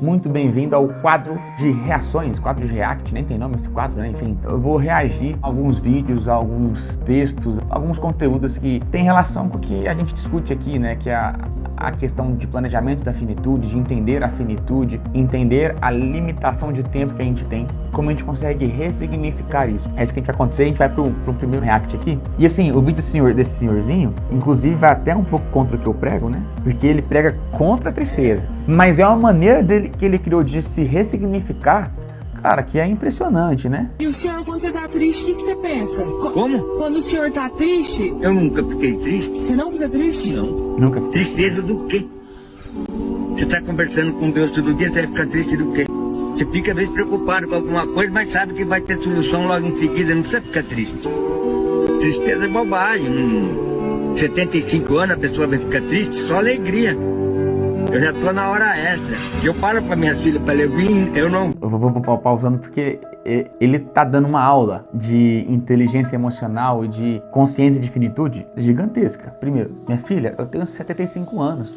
Muito bem-vindo ao quadro de reações, quadro de react, nem tem nome esse quadro, né? Enfim, eu vou reagir a alguns vídeos, a alguns textos, alguns conteúdos que tem relação com o que a gente discute aqui, né? Que é a questão de planejamento da finitude, de entender a finitude, entender a limitação de tempo que a gente tem, como a gente consegue ressignificar isso. É isso que a gente vai acontecer, a gente vai pro primeiro react aqui. E assim, o vídeo desse senhorzinho, inclusive vai até um pouco contra o que eu prego, né? Porque ele prega contra a tristeza. Mas é uma maneira dele que ele criou de se ressignificar, cara, que é impressionante, né? E o senhor, quando você tá triste, o que você pensa? Como? Quando o senhor tá triste... Eu nunca fiquei triste. Você não fica triste? Não. Nunca. Tristeza do quê? Você tá conversando com Deus todo dia, você vai ficar triste do quê? Você fica às vezes preocupado com alguma coisa, mas sabe que vai ter solução logo em seguida, não precisa ficar triste. Tristeza é bobagem. 75 anos a pessoa vai ficar triste, só alegria. Eu já tô na hora extra. Eu paro pra minhas filhas pra ler, eu não... Eu vou pausando porque ele tá dando uma aula de inteligência emocional e de consciência de finitude gigantesca. Primeiro, minha filha, eu tenho 75 anos,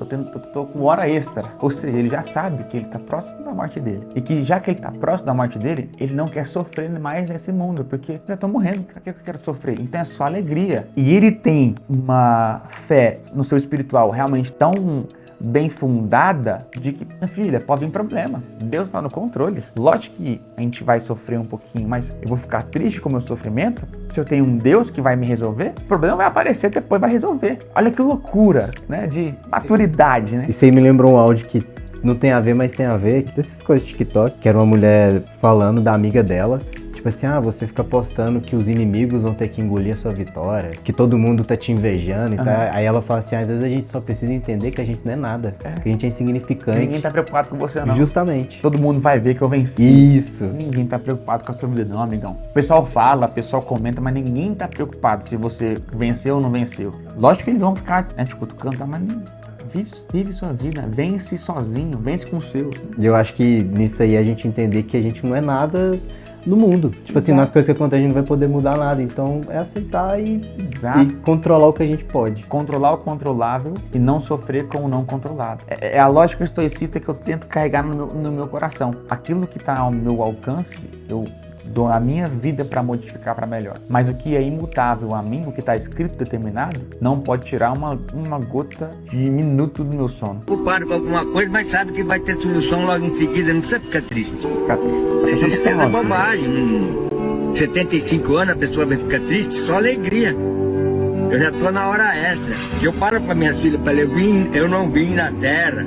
tô com hora extra. Ou seja, ele já sabe que ele tá próximo da morte dele. E que já que ele tá próximo da morte dele, ele não quer sofrer mais nesse mundo, porque já tô morrendo, pra que eu quero sofrer? Então é só alegria. E ele tem uma fé no seu espiritual realmente tão bem fundada de que, minha filha, pode vir problema. Deus está no controle. Lógico que a gente vai sofrer um pouquinho, mas eu vou ficar triste com o meu sofrimento? Se eu tenho um Deus que vai me resolver, o problema vai aparecer, depois vai resolver. Olha que loucura, né? De maturidade, né? Isso aí me lembrou um áudio que não tem a ver, mas tem a ver. Dessas coisas de TikTok, que era uma mulher falando da amiga dela. Tipo assim, você fica postando que os inimigos vão ter que engolir a sua vitória, que todo mundo tá te invejando e tá. Aí ela fala assim, às vezes a gente só precisa entender que a gente não é nada, que a gente é insignificante. Ninguém tá preocupado com você, não. Justamente. Todo mundo vai ver que eu venci. Isso. Ninguém tá preocupado com a sua vida, não, amigão. O pessoal fala, o pessoal comenta, mas ninguém tá preocupado se você venceu ou não venceu. Lógico que eles vão ficar, né, te cutucando, tá, mas vive sua vida, vence sozinho, vence com os seus. E eu acho que nisso aí a gente entender que a gente não é nada no mundo. Tipo assim, nas coisas que acontecem a gente não vai poder mudar nada. Então é aceitar e controlar o que a gente pode. Controlar o controlável e não sofrer com o não controlado. É a lógica estoicista que eu tento carregar no meu coração. Aquilo que está ao meu alcance, eu dou a minha vida para modificar para melhor. Mas o que é imutável a mim, o que está escrito, determinado, não pode tirar uma gota de minuto do meu sono. Preocupado com alguma coisa, mas sabe que vai ter solução logo em seguida, não precisa ficar triste. Tristeza é bobagem. 75 anos a pessoa vai ficar triste, só alegria. Eu já tô na hora extra. Eu paro pra minhas filhas pra ler, eu não vim na terra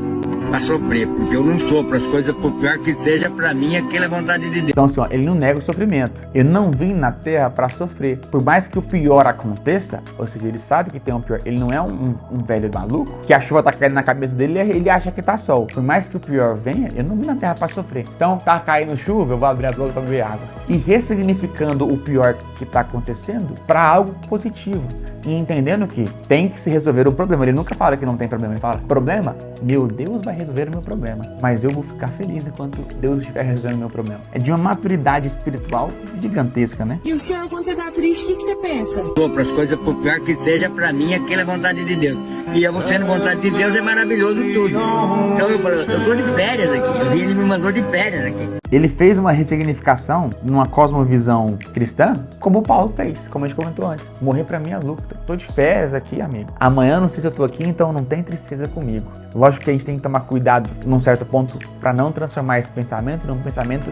pra sofrer, porque eu não sofro as coisas, por pior que seja pra mim, aquela é a vontade de Deus. Então assim, ele não nega o sofrimento. Eu não vim na terra pra sofrer. Por mais que o pior aconteça, ou seja, ele sabe que tem um pior, ele não é um velho maluco, que a chuva tá caindo na cabeça dele e ele acha que tá sol. Por mais que o pior venha, eu não vim na terra pra sofrer. Então tá caindo chuva, eu vou abrir a boca pra beber água. E ressignificando o pior que tá acontecendo pra algo positivo. E entendendo que tem que se resolver o problema. Ele nunca fala que não tem problema, ele fala, problema? Meu Deus vai resolver o meu problema, mas eu vou ficar feliz enquanto Deus estiver resolvendo o meu problema. É de uma maturidade espiritual gigantesca, né? E o senhor, quando você tá triste, o que você pensa? Sofro as coisas, por pior que seja pra mim, aquela é a vontade de Deus. E eu sendo vontade de Deus é maravilhoso tudo. Então eu tô de férias aqui, ele me mandou de férias aqui. Ele fez uma ressignificação numa cosmovisão cristã, como o Paulo fez, como a gente comentou antes. Morrer pra mim é lucro. Tô de férias aqui, amigo. Amanhã não sei se eu tô aqui, então não tem tristeza comigo. Lógico que a gente tem que tomar cuidado num certo ponto para não transformar esse pensamento num pensamento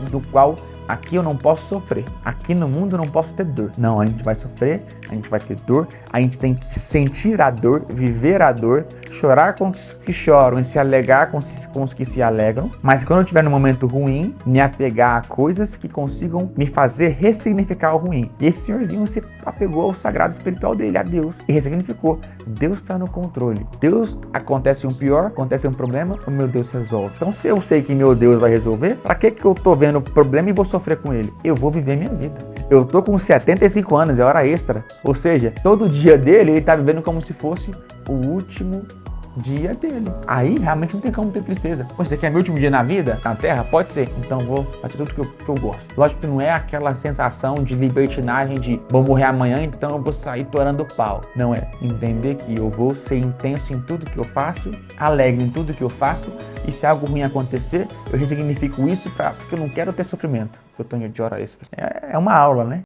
do qual aqui eu não posso sofrer, aqui no mundo eu não posso ter dor. Não, a gente vai sofrer, a gente vai ter dor, a gente tem que sentir a dor, viver a dor, chorar com os que choram e se alegrar com os que se alegram. Mas quando eu estiver num momento ruim, me apegar a coisas que consigam me fazer ressignificar o ruim. E esse senhorzinho se apegou ao sagrado espiritual dele, a Deus, e ressignificou. Deus está no controle. Deus, acontece um pior, acontece um problema, o meu Deus resolve. Então se eu sei que meu Deus vai resolver, para que eu tô vendo o problema e vou sofrer com ele? Eu vou viver minha vida. Eu tô com 75 anos, é hora extra. Ou seja, todo dia dele, ele tá vivendo como se fosse o último dia dele. Aí realmente não tem como ter tristeza. Pô, você quer meu último dia na vida, na Terra? Pode ser. Então vou fazer tudo que eu gosto. Lógico que não é aquela sensação de libertinagem de vou morrer amanhã, então eu vou sair torando pau. Não é. Entender que eu vou ser intenso em tudo que eu faço, alegre em tudo que eu faço E se algo ruim acontecer, eu ressignifico isso porque eu não quero ter sofrimento, porque eu tô de hora extra. É uma aula, né?